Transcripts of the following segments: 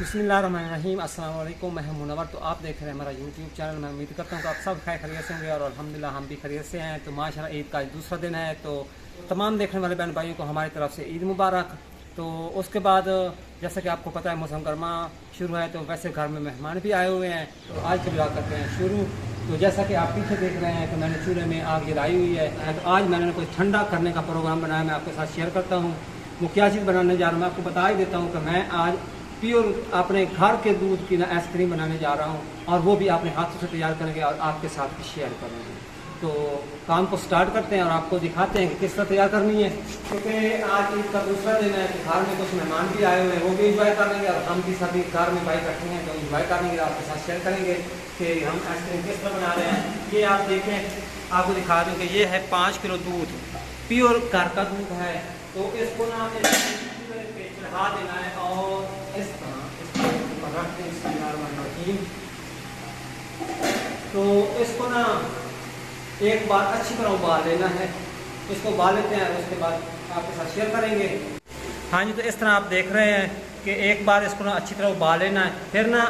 बिस्मिल्लाहिर्रहमानिर्रहीम। अस्सलाम वालेकुम। मैं हूं मुनव्वर। तो आप देख रहे हैं हमारा यूट्यूब चैनल। मैं उम्मीद करता हूं कि आप सब खैरियत से होंगे और अल्हम्दुलिल्लाह हम भी खैरियत से हैं। तो माशाअल्लाह ईद का आज दूसरा दिन है, तो तमाम देखने वाले बहन भाइयों को हमारी तरफ से ईद मुबारक। तो उसके बाद जैसा कि आपको पता है मौसम गर्मा शुरू है, तो वैसे घर में मेहमान भी आए हुए हैं। तो आज के ब्लॉग करते हैं शुरू। तो जैसा कि आप पीछे देख रहे हैं, तो मैंने चूल्हे में आग जलाई हुई है। तो आज मैंने कोई ठंडा करने का प्रोग्राम बनाया, मैं आपके साथ शेयर करता हूँ। वो क्या चीज़ बनाने जा रहा हूँ मैं आपको बता ही देता हूँ कि मैं आज प्योर अपने घर के दूध की ना आइसक्रीम बनाने जा रहा हूँ, और वो भी अपने हाथों से तैयार करेंगे और आपके साथ भी शेयर करेंगे। तो काम को स्टार्ट करते हैं और आपको दिखाते हैं कि किस तरह तैयार करनी है। क्योंकि आज ईद का दूसरा दिन है, तो घर में कुछ मेहमान भी आए हुए हैं, वो भी इंजॉय करेंगे और हम भी सभी घर में भाई बैठे हैं तो इंजॉय करेंगे, आपके साथ शेयर करेंगे कि हम आइसक्रीम किस तरह बना रहे हैं। ये आप देखें, आपको दिखा दूँ कि ये है 5 किलो दूध, प्योर घर का दूध है। तो इसको ना चढ़ा देना है और इस तरह तो इसको ना एक बार अच्छी तरह उबाल लेना है। इसको उबाल लेते हैं और उसके बाद आपके साथ शेयर करेंगे। हाँ जी, तो इस तरह आप देख रहे हैं कि एक बार इसको ना अच्छी तरह उबाल लेना है। फिर ना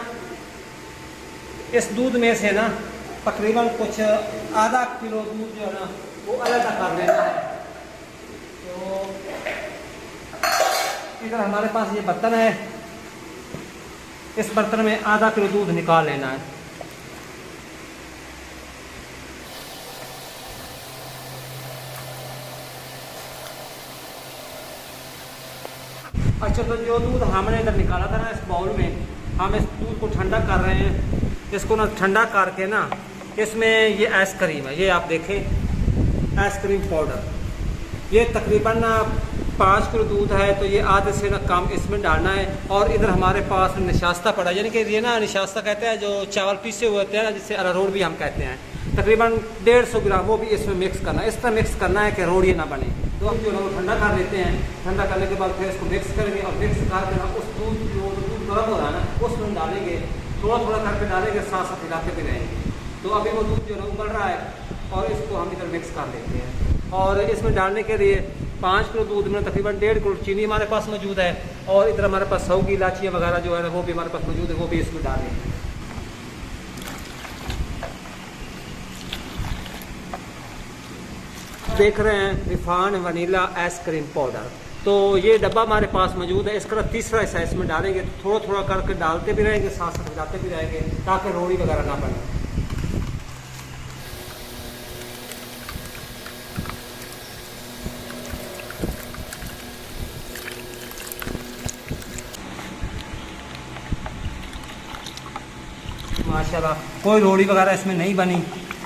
इस दूध में से ना तकरीबन कुछ आधा किलो दूध जो है ना वो अलग कर लेना है। तो इधर हमारे पास ये बर्तन है, इस बर्तन में आधा किलो दूध निकाल लेना है। अच्छा, तो जो दूध हमने इधर निकाला था ना इस बाउल में, हम इस दूध को ठंडा कर रहे हैं। इसको ना ठंडा करके ना इसमें ये आइसक्रीम है, ये आप देखें आइसक्रीम पाउडर, ये तकरीबन 5 किलो दूध है, तो ये आधे से ना कम इसमें डालना है। और इधर हमारे पास निशास्ता पड़ा, यानी कि ये ना निशास्ता कहते हैं जो चावल पीसे हुए होते हैं, जिससे अरारोट भी हम कहते हैं, तकरीबन 150 ग्राम, वो भी इसमें मिक्स करना है। इस तरह मिक्स करना है कि रोड़ियाँ ना बने। तो हम जो है वो ठंडा कर लेते हैं। ठंडा करने के बाद फिर इसको मिक्स करेंगे और मिक्स करके ना उस दूध जो दूध गर्म हो रहा है ना उसमें डालेंगे, थोड़ा थोड़ा करके डालेंगे, साथ साथ हिलाते भी रहेंगे। तो अभी वो दूध जो है उबल रहा है और इसको हम इधर मिक्स कर लेते हैं। और इसमें डालने के लिए 5 किलो दूध में तकरीबन 1.5 किलो चीनी हमारे पास मौजूद है, और इधर हमारे पास 100 की इलाचियाँ वगैरह जो है ना वो भी हमारे पास मौजूद है, वो भी इसमें डालेंगे। देख रहे हैं रिफाइंड वनीला आइसक्रीम पाउडर, तो ये डब्बा हमारे पास मौजूद है। इसका तीसरा हिस्सा इसमें डालेंगे, तो थोड़ा थोड़ा करके डालते भी रहेंगे, साथ साथ मिलाते भी रहेंगे ताकि रोड़ी वगैरह ना बने। माशाल्लाह कोई रोड़ी वगैरह इसमें नहीं बनी।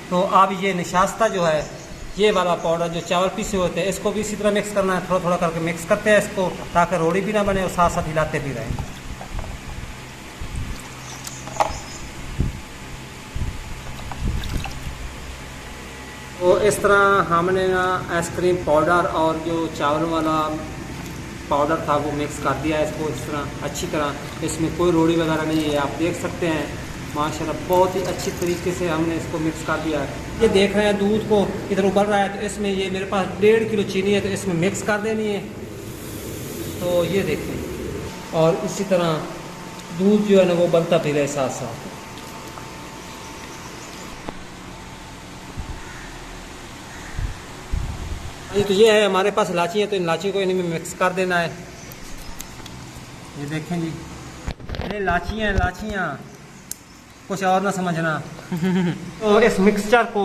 तो अब ये निशास्ता जो है, ये वाला पाउडर जो चावल पीसे होते हैं, इसको भी इसी तरह मिक्स करना है। थोड़ा थोड़ा करके मिक्स करते हैं इसको ताकि रोड़ी भी ना बने और साथ साथ हिलाते भी रहें। तो इस तरह हमने ना आइसक्रीम पाउडर और जो चावल वाला पाउडर था वो मिक्स कर दिया है। इसको इस तरह अच्छी तरह, इसमें कोई रोड़ी वगैरह नहीं है, आप देख सकते हैं। माशाल्लाह बहुत ही अच्छी तरीके से हमने इसको मिक्स कर दिया है। ये देख रहे हैं दूध को इधर उबल रहा है, तो इसमें ये मेरे पास 1.5 किलो चीनी है, तो इसमें मिक्स कर देनी है। तो ये देखें, और इसी तरह दूध जो है ना वो बनता भी रहे साथ साथ। तो ये है हमारे पास इलायची है, तो इलायची को इनमें मिक्स कर देना है। ये देखें जी, ये इलायचियाँ कुछ और ना समझना। तो इस मिक्सचर को,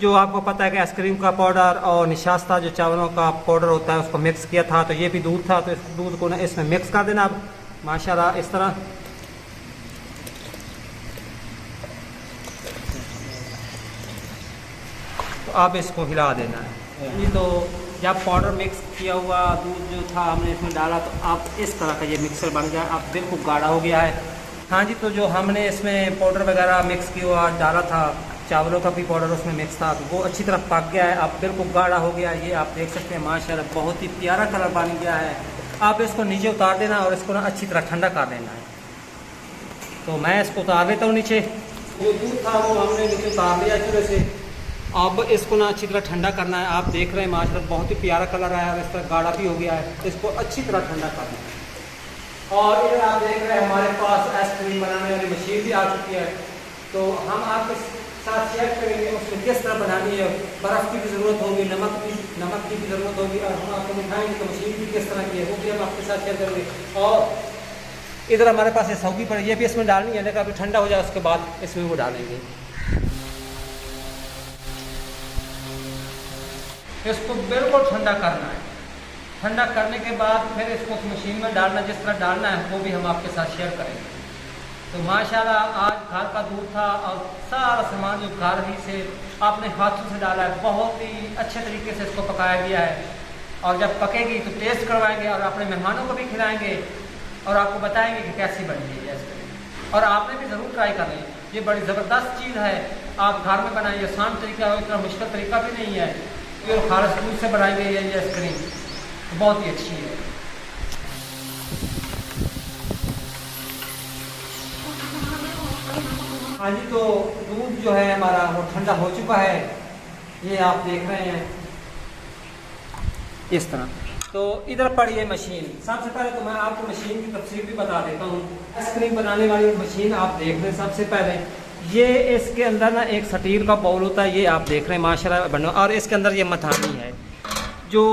जो आपको पता है कि आइसक्रीम का पाउडर और निशास्ता जो चावलों का पाउडर होता है, उसको मिक्स किया था, तो ये भी दूध था, तो इस दूध को ना इसमें मिक्स कर देना अब माशाल्लाह इस तरह। तो अब इसको हिला देना है। ये तो जब पाउडर मिक्स किया हुआ दूध जो था हमने इसमें डाला, तो अब इस तरह का ये मिक्सर बन गया, अब बिल्कुल गाढ़ा हो गया है। हाँ जी, तो जो हमने इसमें पाउडर वगैरह मिक्स किया हुआ डाला था, चावलों का भी पाउडर उसमें मिक्स था, तो वो अच्छी तरह पक गया है, अब बिल्कुल गाढ़ा हो गया है। ये आप देख सकते हैं माशाल्लाह बहुत ही प्यारा कलर बन गया है। आप इसको नीचे उतार देना और इसको ना अच्छी तरह ठंडा कर देना है। तो मैं इसको उतार लेता हूँ नीचे। जो दूध था वो हमने नीचे उतार लिया चूल्हे से। अब इसको ना अच्छी तरह ठंडा करना है। आप देख रहे हैं माशाल्लाह बहुत ही प्यारा कलर आया है, इस तरह गाढ़ा भी हो गया है। इसको अच्छी तरह ठंडा करना है। और इधर आप देख रहे हैं हमारे पास आइसक्रीम बनाने वाली मशीन भी आ चुकी है। तो हम आपके साथ शेयर करेंगे उसमें किस तरह बनानी है। बर्फ़ की भी ज़रूरत होगी, नमक की भी ज़रूरत होगी, और हम आपको दिखाएंगे कि मशीन भी किस तरह की है, वो भी हम आपके साथ शेयर करेंगे। और इधर हमारे पास ये सौगी पड़ी, ये भी इसमें डालनी है, लेकिन अभी ठंडा हो जाए उसके बाद इसमें वो डालेंगे। इसको बिल्कुल ठंडा करना है। ठंडा करने के बाद फिर इसको उस मशीन में डालना, जिस तरह डालना है वो भी हम आपके साथ शेयर करेंगे। तो माशाल्लाह आज घर का दूध था और सारा सामान जो घर ही से आपने हाथों से डाला है, बहुत ही अच्छे तरीके से इसको पकाया गया है। और जब पकेगी तो टेस्ट करवाएंगे और अपने मेहमानों को भी खिलाएंगे और आपको बताएंगे कि कैसी बनी है आइसक्रीम। और आपने भी ज़रूर ट्राई करनी है, ये बड़ी ज़बरदस्त चीज़ है। आप घर में बनाइए, आसान तरीका है, इतना मुश्किल तरीका भी नहीं है। ये खालिस दूध से बनाएंगे ये आइसक्रीम, तो बहुत ही अच्छी है। हाँ जी, तो दूध जो है हमारा वो ठंडा हो चुका है, ये आप देख रहे हैं इस तरह। तो इधर पड़ी है मशीन। सबसे पहले तो मैं आपको मशीन की तफसील भी बता देता हूँ। आइसक्रीम बनाने वाली मशीन आप देख रहे हैं। सबसे पहले ये इसके अंदर ना एक स्टील का बाउल होता है, ये आप देख रहे हैं माशाल्लाह बना, और इसके अंदर ये मथानी है जो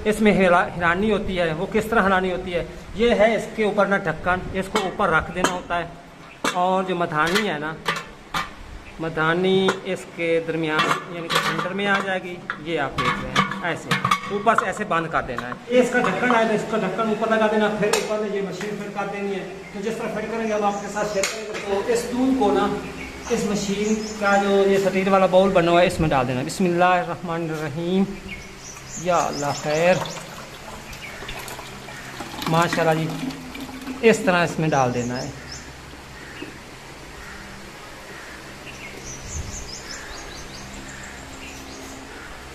इसमें हिलानी होती है। वो किस तरह हिलानी होती है, ये है इसके ऊपर ना ढक्कन, इसको ऊपर रख देना होता है। और जो मथानी है ना, मथानी इसके दरमियान यानी कि सेंटर में आ जाएगी, ये आप देख रहे हैं ऐसे ऊपर से ऐसे बंद कर देना है। ये इसका ढक्कन है तो इसका ढक्कन ऊपर लगा देना, फिर ऊपर में ये मशीन फिट कर देनी है। तो जिस तरह फिट करेंगे हम आपके साथ शेयर करेंगे। तो इस दूध को ना इस मशीन का जो ये स्टील वाला बाउल बना हुआ है इसमें डाल देना। बिस्मिल्लाहिर्रहमानिर्रहीम, या अल्लाह खैर, माशाल्लाह जी, इस तरह इसमें डाल देना है।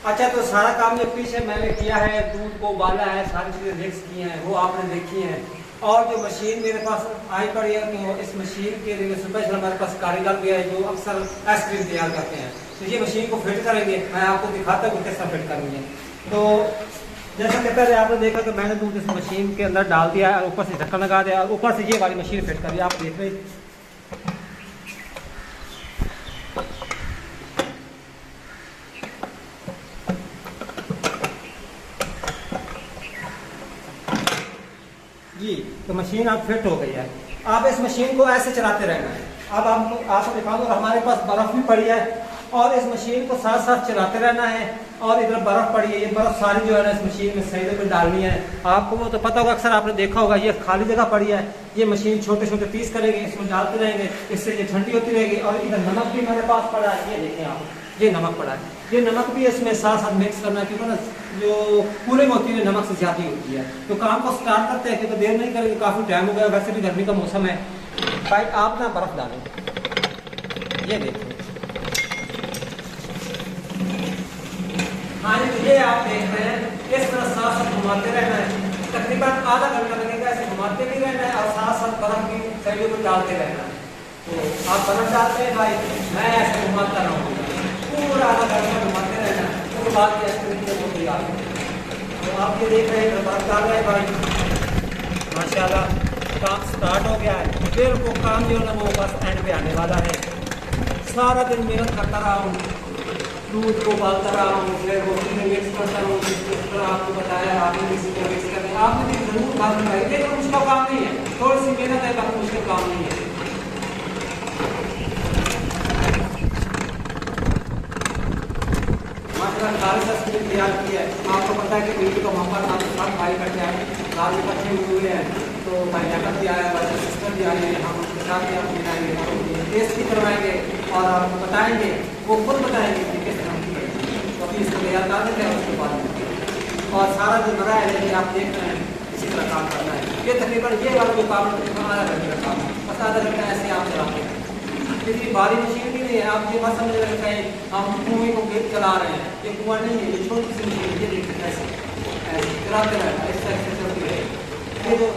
अच्छा, तो सारा काम जो पीछे मैंने किया है, दूध को उबाला है, सारी चीज़ें मिक्स की हैं, वो आपने देखी हैं। और जो मशीन मेरे पास आई पड़ी है, तो इस मशीन के लिए स्पेशल हमारे पास कारीगर भी है जो अक्सर आइसक्रीम तैयार करते हैं। तो ये मशीन को फिट करेंगे, मैं आपको दिखाता हूँ किस तरह फिट करनी है। तो जैसा कि पहले आपने देखा कि मैंने दूध इस मशीन के अंदर डाल दिया है और ऊपर से ढक्कन लगा दिया और ऊपर से ये वाली मशीन फिट करी, आप देख रहे हैं। जी, तो मशीन अब फिट हो गई है। आप इस मशीन को ऐसे चलाते रहना है। अब आपको दिखा दो, हमारे पास बर्फ़ भी पड़ी है और इस मशीन को साथ साथ चलाते रहना है। और इधर बर्फ़ पड़ी है, ये बर्फ़ सारी जो है ना इस मशीन में सही में डालनी है। आपको वो तो पता होगा, अक्सर आपने देखा होगा, ये खाली जगह पड़ी है, ये मशीन छोटे छोटे पीस करेंगे, इसमें डालते रहेंगे, इससे ये ठंडी होती रहेगी। और इधर नमक भी मेरे पास पड़ा है, ये देखें आप, ये नमक पड़ा है, ये नमक भी इसमें साथ साथ मिक्स करना है, क्योंकि ना जो कूलिंग होती है नमक से ज़्यादा होती है। तो काम को स्टार्ट करते हैं, क्योंकि देर नहीं करेंगे, काफ़ी टाइम हो गया, वैसे भी गर्मी का मौसम है। भाई आप ना बर्फ़ डालें, ये देखिए। हाँ जी, तो ये आप देख रहे हैं, इस तरह साथ साथ घुमाते रहना है। तकरीबन आधा घंटा लगेगा, ऐसे घुमाते भी रहना है और साथ साथ बर्फ़ की सैलियों को डालते रहना है। तो आप बर्फ़ डालते हैं भाई, मैं ऐसे घुमाता रहूँगा, पूरा आधा घंटा घुमाते रहना है। उसके बाद आइसक्रीम तैयार है। तो आप ये देख रहे हैं बर्फ़ डाल रहे हैं भाई, माशाल्लाह काम स्टार्ट हो गया है। फिर वो काम जो है ना वो बस एंड पे आने वाला है। सारा दिन मेहनत करता रहा हूँ, दूध को उबालता रहा हूँ, फिर रोटी में मिक्स करता हूँ, जिस तरह आपको बताया आपने किसी को मिक्स करना है, आपने भी जरूर बात कराई। लेकिन मुश्किल काम नहीं है, थोड़ी सी मेहनत है, काफ़ी मुश्किल काम नहीं है। खालिस आइसक्रीम तैयार की है। आपको पता है कि वीडियो का मौका आप सब भाई बैठे आए, रात में बच्चे हुए हैं, तो भाई जगत भी आया, भाई सिस्टर भी आई है, हम उसके साथ भी आप मिलाएंगे, टेस्ट भी करवाएंगे और आपको बताएंगे, वो खुद बताएंगे कि किस तरह की है। तो अभी इसको तैयार कर देते हैं, उसके बाद और सारा जो बना है लेकिन आप देख रहे हैं इसी तरह काम करना है। ये तकरीबन ये वाला जो काम आधा घंटे का काम है, बस आधा घंटा ऐसे आप चलाते हैं। इतनी भारी मशीन भी नहीं है, आप ये मत समझ रहे हैं हम कुएं को गेट चला रहे हैं, ये कुआं नहीं है, ये छोटी सी मशीन, ये देखिए ऐसे चलाते रहना, इस तरह से चलती है। ये जो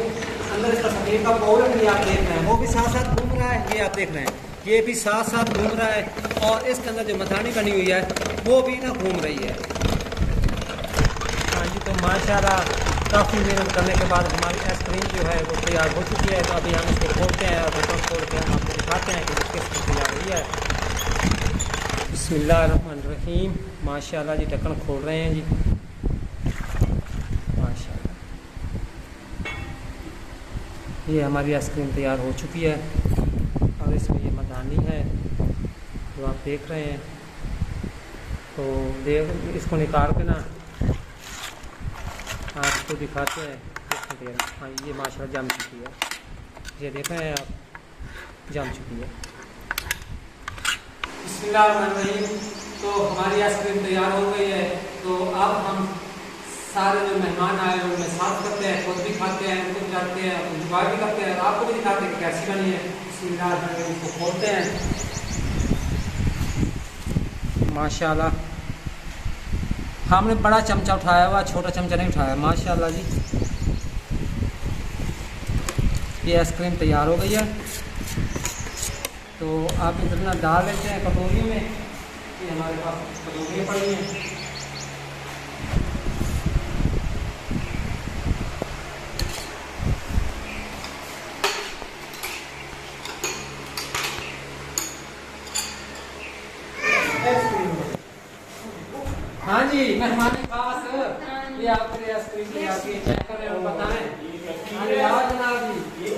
अंदर इसका सफेद का पाउडर भी आप देख रहे हैं, वो भी साथ साथ घूम रहा है, ये आप देख रहे हैं, ये भी साथ साथ घूम रहा है। और इसके अंदर जो मथानी बनी हुई है वो भी ना घूम रही है। हाँ जी, तो माशाल्लाह काफ़ी मेहनत करने के बाद हमारी आइसक्रीम जो है वो तैयार हो चुकी है। तो अभी हम इसको खोलते हैं और ढक्कन खोल के हम आपको दिखाते हैं कि किस तरह तैयार हुई है। बिस्मिल्लाहिर्रहमानिर्रहीम। माशाल्लाह जी, ढक्कन खोल रहे हैं जी। माशाल्लाह, ये हमारी आइसक्रीम तैयार हो चुकी है और इसमें ये मदानी है जो आप देख रहे हैं। तो इसको निकाल के ना आपको दिखाते हैं। हाँ, ये माशाल्लाह जम चुकी है, ये देख रहे हैं आप, जम चुकी है। बिस्मिल्लाहिर्रहमानिर्रहीम। तो हमारी आइसक्रीम तैयार हो गई है। तो अब हम सारे जो मेहमान आए हैं उनमें साथ करते हैं, खुद भी खाते हैं, उनको भी खाते हैं, इंजॉय भी करते हैं और आपको भी दिखाते हैं कि कैसी बनी है। बिस्मिल्लाहिर्रहमानिर्रहीम, इसको खोलते हैं। माशाल्लाह, हमने बड़ा चमचा उठाया हुआ, छोटा चमचा नहीं उठाया। माशाल्लाह जी, ये आइसक्रीम तैयार हो गई है। तो आप इतना डाल लेते हैं कटोरी में। ये हमारे पास कटोरियाँ पड़ी हैं। हाँ जी, मेहमान खास ये आपके आइसक्रीम तैयार की चेक कर रहे हो, बताएं। अरे आओ जनाब जी,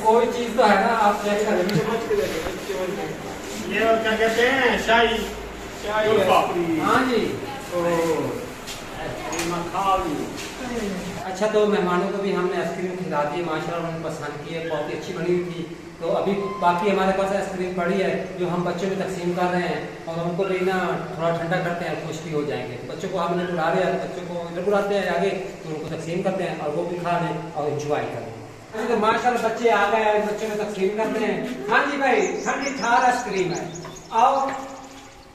कोई चीज़ तो है ना, आप चेक करें। ये क्या कहते हैं, शाही हाँ जी। अच्छा, तो मेहमानों को भी हमने आइसक्रीम खिला दी है। माशाल्लाह उन्होंने पसंद की है, बहुत ही अच्छी बनी हुई थी। तो अभी बाकी हमारे पास आइसक्रीम पड़ी है जो हम बच्चों में तकसीम कर रहे हैं और उनको भी ना थोड़ा ठंडा करते हैं, खुश भी हो जाएंगे। तो बच्चों को हमने बुला रहे हैं, बच्चों को इधर बुलाते हैं आगे, तो उनको तकसीम करते हैं और वो भी खा लें और इंजॉय करें। अच्छा, तो माशाल्लाह बच्चे आ गए हैं, बच्चों में तकसीम करते हैं। हाँ जी भाई, ठंडी ठार आइसक्रीम है, आओ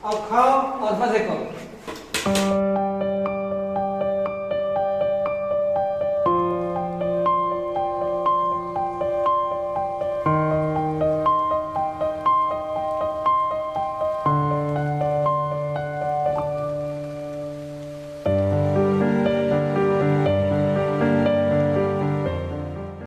और खाओ और मज़े करो।